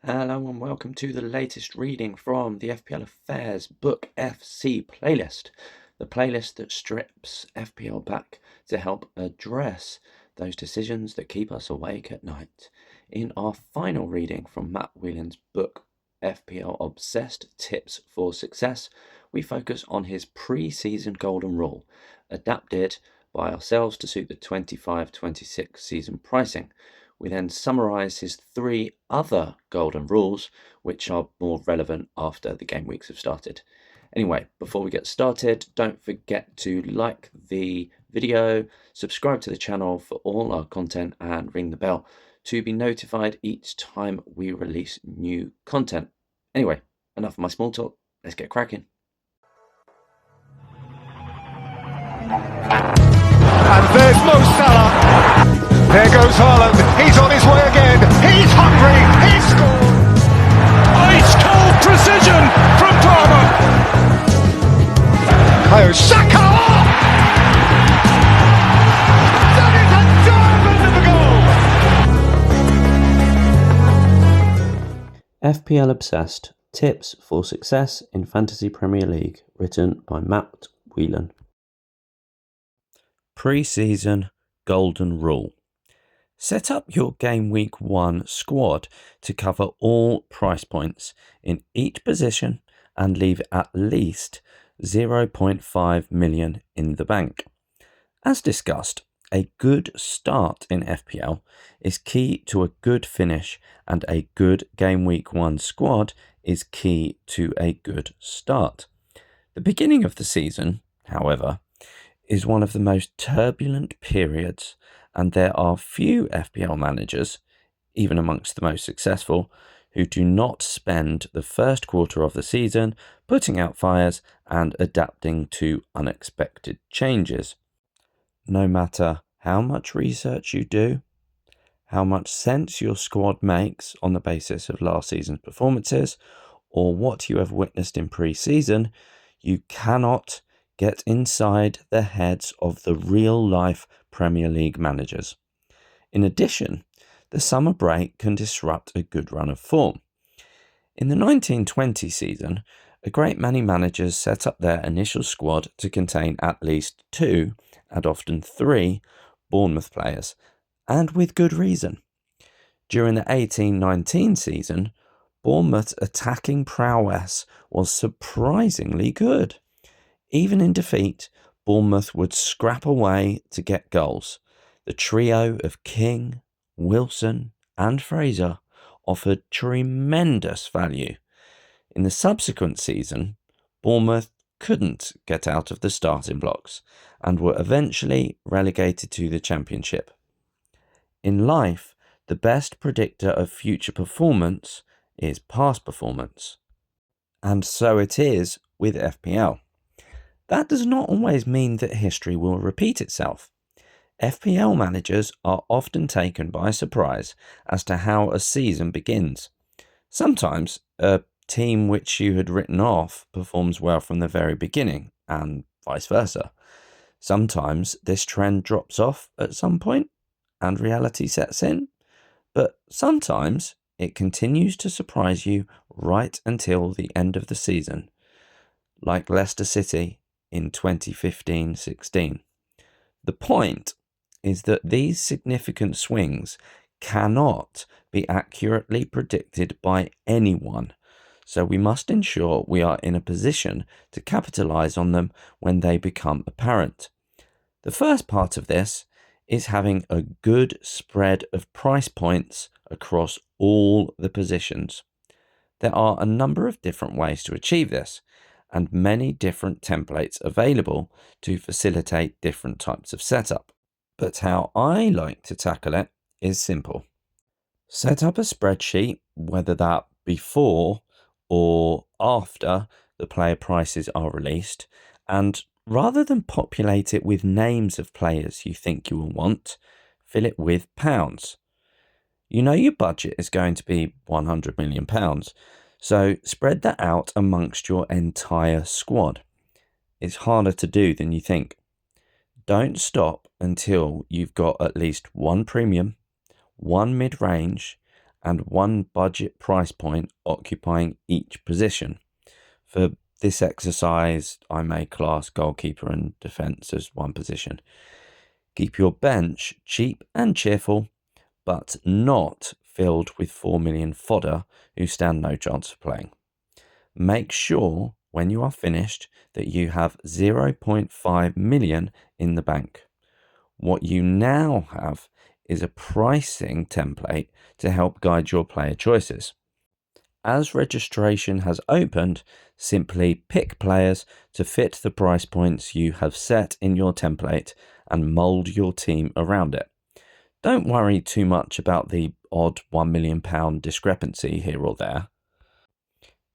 Hello and welcome to the latest reading from the FPL Affairs Book FC playlist, the playlist that strips FPL back to help address those decisions that keep us awake at night. In our final reading from Matt Whelan's book FPL Obsessed Tips for Success, we focus on his pre-season golden rule, adapted by ourselves to suit the 25-26 season pricing. We then summarise his three other golden rules, which are more relevant after the game weeks have started. Anyway, before we get started, don't forget to like the video, subscribe to the channel for all our content, and ring the bell to be notified each time we release new content. Anyway, enough of my small talk, let's get cracking. And there's Mo Salah. There goes Haaland. He's on his way again. He's hungry. He's scored. Ice cold precision from Palmer. Kayo Saka. That is a diamond of a goal. FPL Obsessed Tips for Success in Fantasy Premier League, written by Matt Whelan. Pre-season golden rule. Set up your game week 1 squad to cover all price points in each position and leave at least 0.5 million in the bank. As discussed, a good start in FPL is key to a good finish, and a good game week 1 squad is key to a good start. The beginning of the season, however, is one of the most turbulent periods, and there are few FPL managers, even amongst the most successful, who do not spend the first quarter of the season putting out fires and adapting to unexpected changes. No matter how much research you do, how much sense your squad makes on the basis of last season's performances, or what you have witnessed in pre-season, you cannot get inside the heads of the real-life Premier League managers. In addition, the summer break can disrupt a good run of form. In the 1920 season, a great many managers set up their initial squad to contain at least 2, and often 3, Bournemouth players, and with good reason. During the 18-19 season, Bournemouth's attacking prowess was surprisingly good. Even in defeat, Bournemouth would scrap away to get goals. The trio of King, Wilson and Fraser offered tremendous value. In the subsequent season, Bournemouth couldn't get out of the starting blocks and were eventually relegated to the Championship. In life, the best predictor of future performance is past performance. And so it is with FPL. That does not always mean that history will repeat itself. FPL managers are often taken by surprise as to how a season begins. Sometimes a team which you had written off performs well from the very beginning, and vice versa. Sometimes this trend drops off at some point and reality sets in, but sometimes it continues to surprise you right until the end of the season, like Leicester City in 2015-16. The point is that these significant swings cannot be accurately predicted by anyone, so we must ensure we are in a position to capitalize on them when they become apparent. The first part of this is having a good spread of price points across all the positions. There are a number of different ways to achieve this, and many different templates available to facilitate different types of setup. But how I like to tackle it is simple. Set up a spreadsheet, whether that before or after the player prices are released, and rather than populate it with names of players you think you will want, fill it with pounds. You know your budget is going to be £100 million, so spread that out amongst your entire squad. It's harder to do than you think. Don't stop until you've got at least one premium, one mid-range, and one budget price point occupying each position. For this exercise, I may class goalkeeper and defence as one position. Keep your bench cheap and cheerful, but not filled with 4 million fodder who stand no chance of playing. Make sure when you are finished that you have 0.5 million in the bank. What you now have is a pricing template to help guide your player choices. As registration has opened, simply pick players to fit the price points you have set in your template and mould your team around it. Don't worry too much about the odd £1 million discrepancy here or there.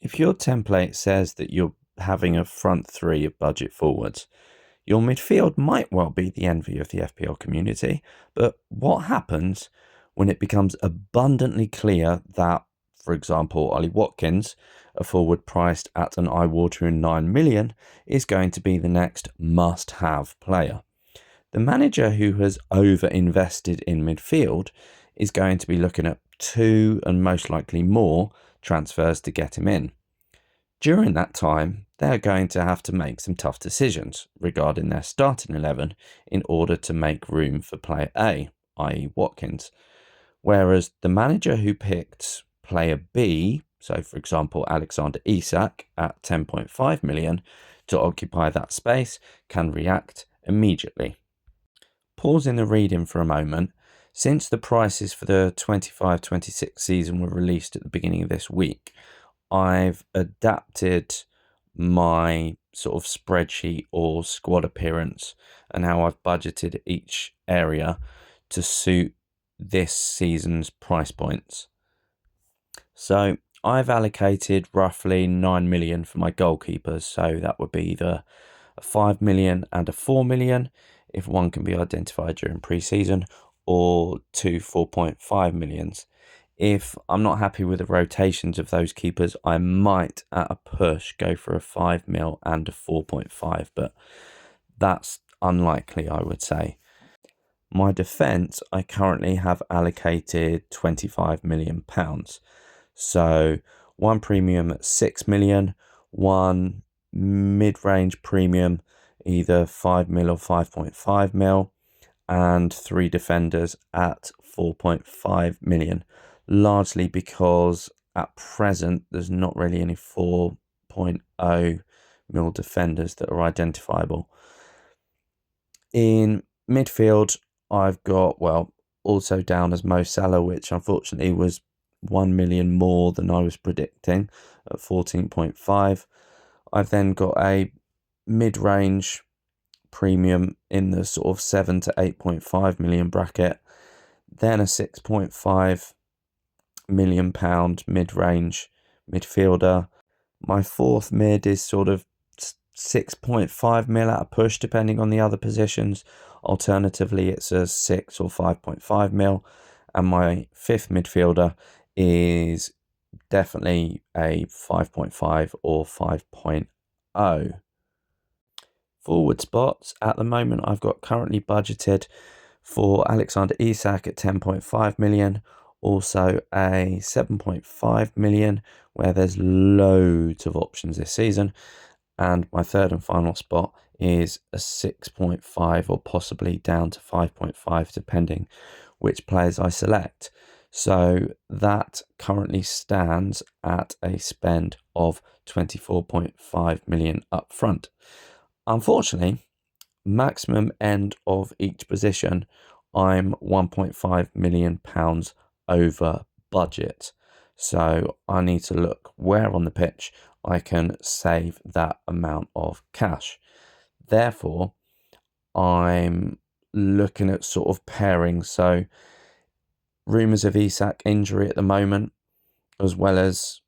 If your template says that you're having a front three of budget forwards, your midfield might well be the envy of the FPL community, but what happens when it becomes abundantly clear that, for example, Ollie Watkins, a forward priced at an eye-watering 9 million, is going to be the next must-have player? The manager who has over-invested in midfield is going to be looking at 2 and most likely more transfers to get him in. During that time, they're going to have to make some tough decisions regarding their starting 11 in order to make room for player A, i.e. Watkins. Whereas the manager who picked player B, so for example Alexander Isak at 10.5 million to occupy that space, can react immediately. Pausing the reading for a moment, since the prices for the 25-26 season were released at the beginning of this week, I've adapted my sort of spreadsheet or squad appearance and how I've budgeted each area to suit this season's price points. So I've allocated roughly 9 million for my goalkeepers, so that would be either a 5 million and a 4 million if one can be identified during pre-season, or two 4.5 millions. If I'm not happy with the rotations of those keepers, I might at a push go for a 5 mil and a 4.5, but that's unlikely, I would say. My defence, I currently have allocated £25 million. So one premium at 6 million, one mid-range premium, either 5 mil or 5.5 mil, and 3 defenders at 4.5 million, largely because at present there's not really any 4.0 mil defenders that are identifiable. In midfield, I've got, also down as Mo Salah, which unfortunately was 1 million more than I was predicting at 14.5. I've then got a mid-range premium in the sort of 7 to 8.5 million bracket, then a 6.5 million pound mid-range midfielder. My fourth mid is sort of 6.5 mil at a push, depending on the other positions. Alternatively, it's a 6 or 5.5 mil. And my fifth midfielder is definitely a 5.5 or 5.0. Forward spots, at the moment, I've got currently budgeted for Alexander Isak at 10.5 million, also a 7.5 million, where there's loads of options this season. And my third and final spot is a 6.5 or possibly down to 5.5, depending which players I select. So that currently stands at a spend of 24.5 million up front. Unfortunately, maximum end of each position, I'm 1.5 million pounds over budget. So I need to look where on the pitch I can save that amount of cash. Therefore, I'm looking at sort of pairing. So rumours of Isak injury at the moment, as well as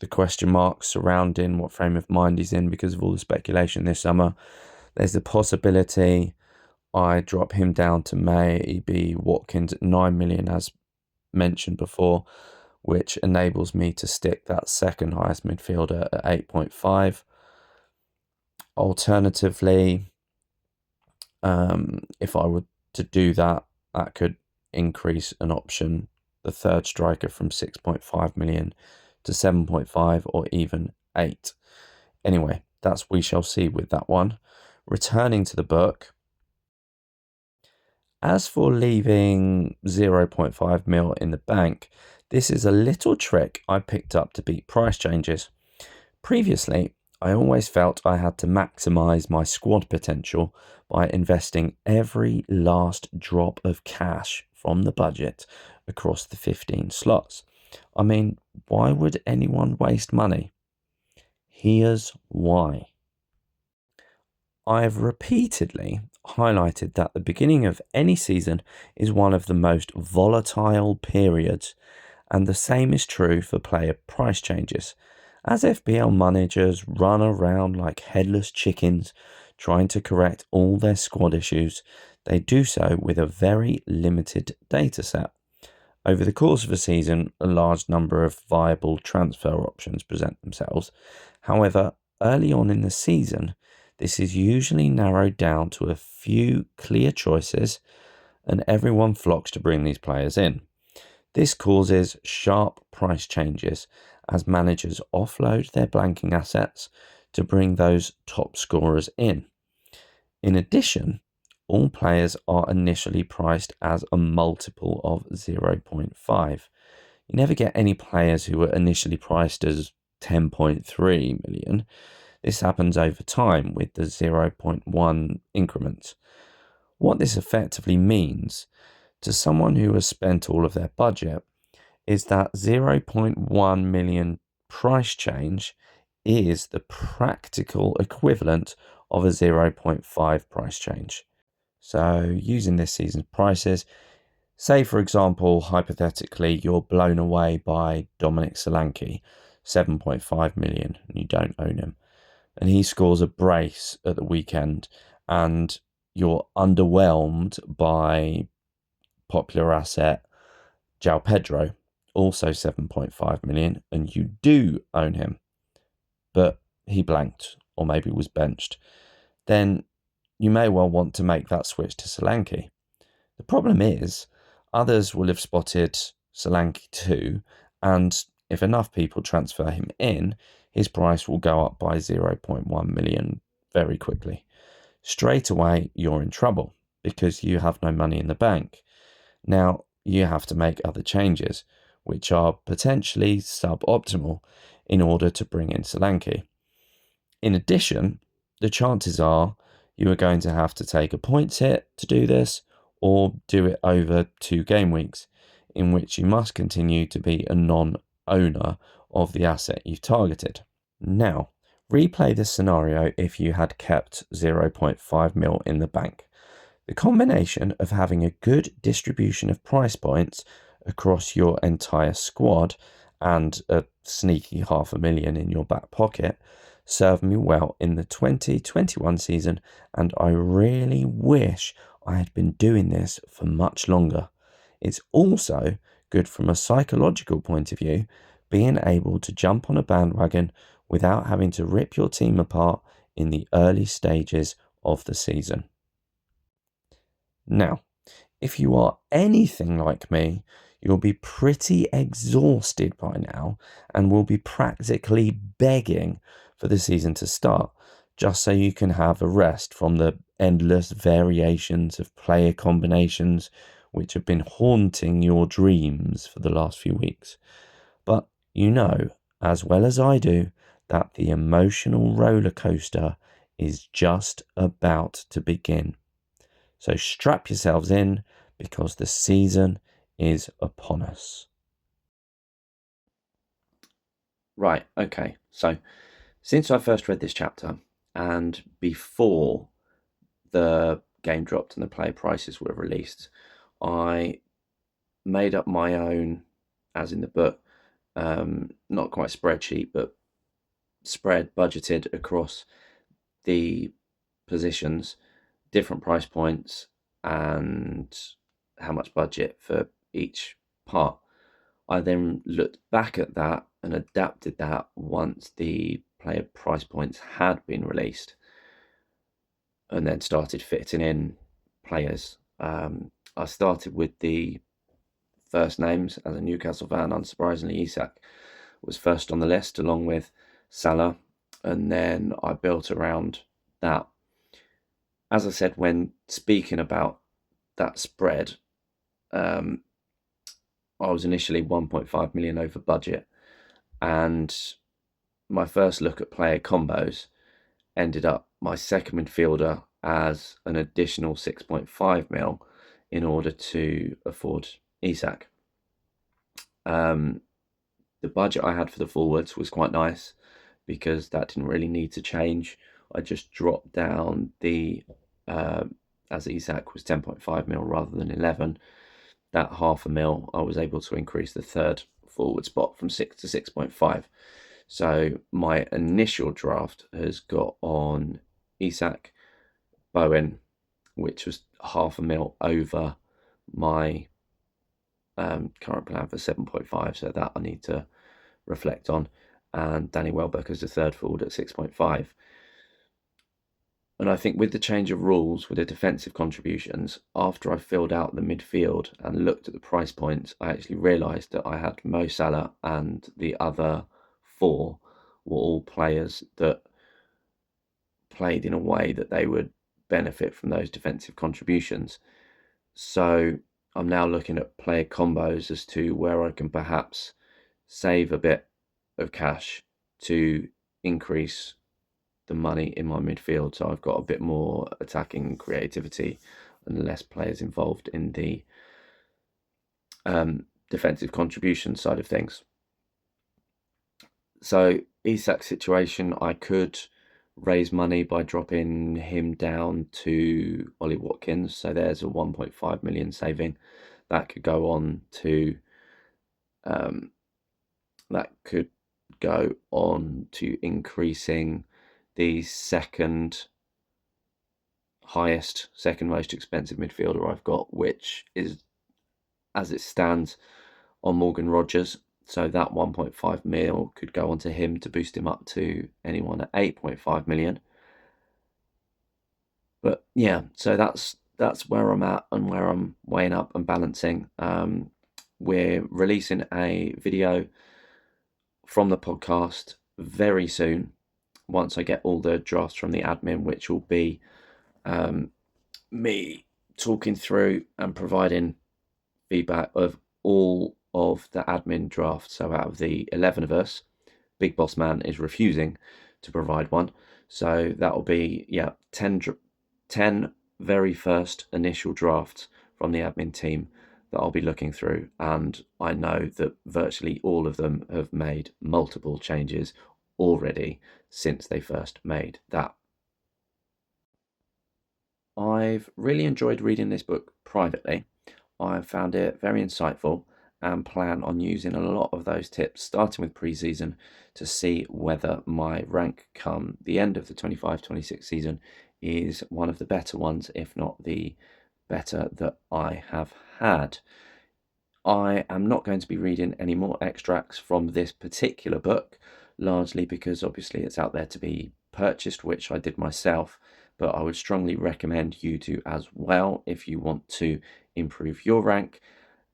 the question marks surrounding what frame of mind he's in because of all the speculation this summer. There's the possibility I drop him down to maybe Watkins at 9 million, as mentioned before, which enables me to stick that second highest midfielder at 8.5. Alternatively, if I were to do that, that could increase an option the third striker from 6.5 million to 7.5 or even 8. Anyway, that's we shall see with that one. Returning to the book. As for leaving 0.5 mil in the bank, this is a little trick I picked up to beat price changes. Previously, I always felt I had to maximise my squad potential by investing every last drop of cash from the budget across the 15 slots. I mean, why would anyone waste money? Here's why. I've repeatedly highlighted that the beginning of any season is one of the most volatile periods, and the same is true for player price changes. As FPL managers run around like headless chickens trying to correct all their squad issues, they do so with a very limited data set. Over the course of a season, a large number of viable transfer options present themselves. However, early on in the season, this is usually narrowed down to a few clear choices, and everyone flocks to bring these players in. This causes sharp price changes as managers offload their blanking assets to bring those top scorers in. In addition, all players are initially priced as a multiple of 0.5. You never get any players who were initially priced as 10.3 million. This happens over time with the 0.1 increments. What this effectively means to someone who has spent all of their budget is that 0.1 million price change is the practical equivalent of a 0.5 price change. So using this season's prices, say for example, hypothetically, you're blown away by Dominic Solanke, 7.5 million, and you don't own him, and he scores a brace at the weekend, and you're underwhelmed by popular asset João Pedro, also 7.5 million, and you do own him, but he blanked or maybe was benched, then you may well want to make that switch to Solanke. The problem is, others will have spotted Solanke too, and if enough people transfer him in, his price will go up by 0.1 million very quickly. Straight away, you're in trouble because you have no money in the bank. Now, you have to make other changes, which are potentially suboptimal in order to bring in Solanke. In addition, the chances are you are going to have to take a points hit to do this, or do it over 2 game weeks, in which you must continue to be a non-owner of the asset you've targeted. Now, replay this scenario if you had kept 0.5 mil in the bank. The combination of having a good distribution of price points across your entire squad and a sneaky 500,000 in your back pocket served me well in the 2021 season, and I really wish I had been doing this for much longer. It's also good from a psychological point of view, being able to jump on a bandwagon without having to rip your team apart in the early stages of the season. Now, if you are anything like me, you'll be pretty exhausted by now and will be practically begging for the season to start, just so you can have a rest from the endless variations of player combinations which have been haunting your dreams for the last few weeks. But you know, as well as I do, that the emotional roller coaster is just about to begin. So strap yourselves in because the season is upon us. Right, okay. So since I first read this chapter and before the game dropped and the player prices were released, I made up my own, as in the book, not quite spreadsheet, but spread budgeted across the positions, different price points, and how much budget for each part. I then looked back at that and adapted that once the player price points had been released, and then started fitting in players. I started with the first names. As a Newcastle fan, unsurprisingly, Isak was first on the list, along with Salah, and then I built around that. As I said, when speaking about that spread, I was initially 1.5 million over budget, and my first look at player combos ended up my second midfielder as an additional 6.5 mil in order to afford Isak. The budget I had for the forwards was quite nice because that didn't really need to change. I just dropped down the as Isak was 10.5 mil rather than 11. That half a mil, I was able to increase the third forward spot from 6 to 6.5. So my initial draft has got on Isak, Bowen, which was half a mil over my current plan for 7.5. So that I need to reflect on. And Danny Welbeck as the third forward at 6.5. And I think with the change of rules with the defensive contributions, after I filled out the midfield and looked at the price points, I actually realised that I had Mo Salah and the other four were all players that played in a way that they would benefit from those defensive contributions. So I'm now looking at player combos as to where I can perhaps save a bit of cash to increase the money in my midfield, so I've got a bit more attacking creativity and less players involved in the defensive contribution side of things. So Isak's situation, I could raise money by dropping him down to Ollie Watkins, so there's a 1.5 million saving that could go on to increasing the second most expensive midfielder I've got, which is, as it stands, on Morgan Rogers. So that 1.5 mil could go onto him to boost him up to anyone at 8.5 million. But yeah, so that's where I'm at and where I'm weighing up and balancing. We're releasing a video from the podcast very soon once I get all the drafts from the admin, which will be me talking through and providing feedback of all of the admin drafts. So out of the 11 of us, Big Boss Man is refusing to provide one. So that will be 10 very first initial drafts from the admin team that I'll be looking through, and I know that virtually all of them have made multiple changes already since they first made that. I've really enjoyed reading this book privately. I've found it very insightful and plan on using a lot of those tips, starting with pre-season, to see whether my rank come the end of the 25-26 season is one of the better ones, if not the better that I have had. I am not going to be reading any more extracts from this particular book, largely because obviously it's out there to be purchased, which I did myself, but I would strongly recommend you do as well if you want to improve your rank.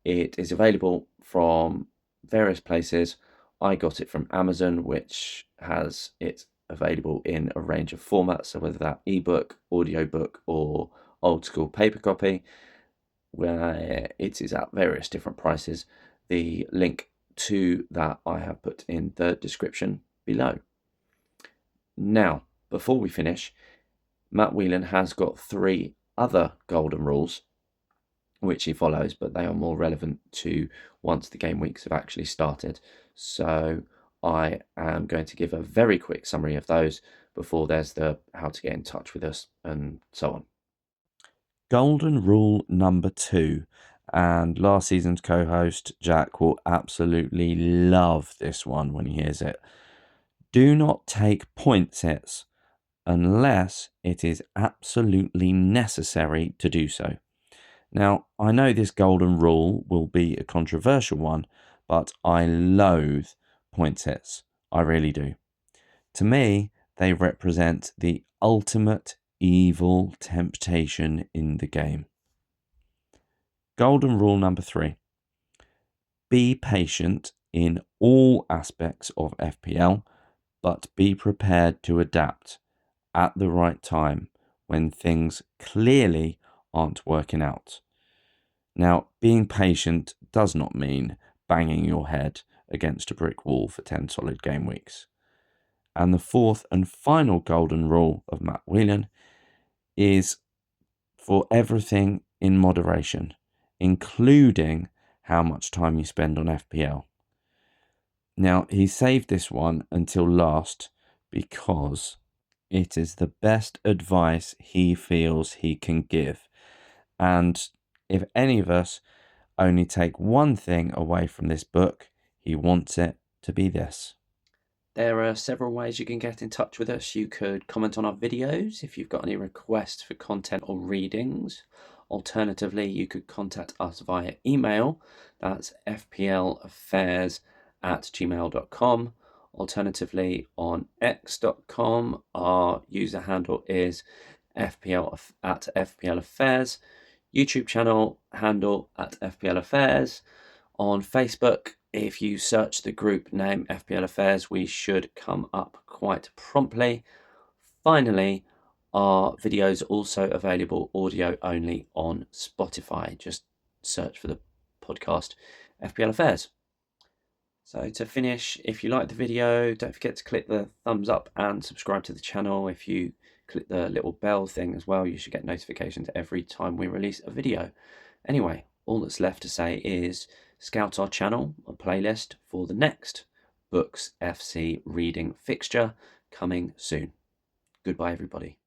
It is available from various places. I got it from Amazon, which has it available in a range of formats, so whether that ebook, audiobook, or old school paper copy, where it is at various different prices. The link to that I have put in the description below. Now, before we finish, Matt Whelan has got 3 other golden rules which he follows, but they are more relevant to once the game weeks have actually started. So I am going to give a very quick summary of those before there's the how to get in touch with us and so on. Golden rule number 2, and last season's co-host Jack will absolutely love this one when he hears it. Do not take point hits unless it is absolutely necessary to do so. Now, I know this golden rule will be a controversial one, but I loathe point hits. I really do. To me, they represent the ultimate evil temptation in the game. Golden rule number 3. Be patient in all aspects of FPL, but be prepared to adapt at the right time when things clearly aren't working out. Now, being patient does not mean banging your head against a brick wall for 10 solid game weeks. And the fourth and final golden rule of Matt Whelan is for everything in moderation, including how much time you spend on FPL. Now, he saved this one until last because it is the best advice he feels he can give. And if any of us only take one thing away from this book, he wants it to be this. There are several ways you can get in touch with us. You could comment on our videos if you've got any requests for content or readings. Alternatively, you could contact us via email. That's fplaffairs@gmail.com. Alternatively, on x.com, our user handle is FPL Affairs. YouTube channel handle at FPL Affairs. On Facebook, if you search the group name FPL Affairs, we should come up quite promptly. Finally, our videos also available audio only on Spotify. Just search for the podcast FPL Affairs. So to finish, if you like the video, don't forget to click the thumbs up and subscribe to the channel. If you click the little bell thing as well, you should get notifications every time we release a video. Anyway, all that's left to say is scout our channel, a playlist for the next Books FC reading fixture coming soon. Goodbye, everybody.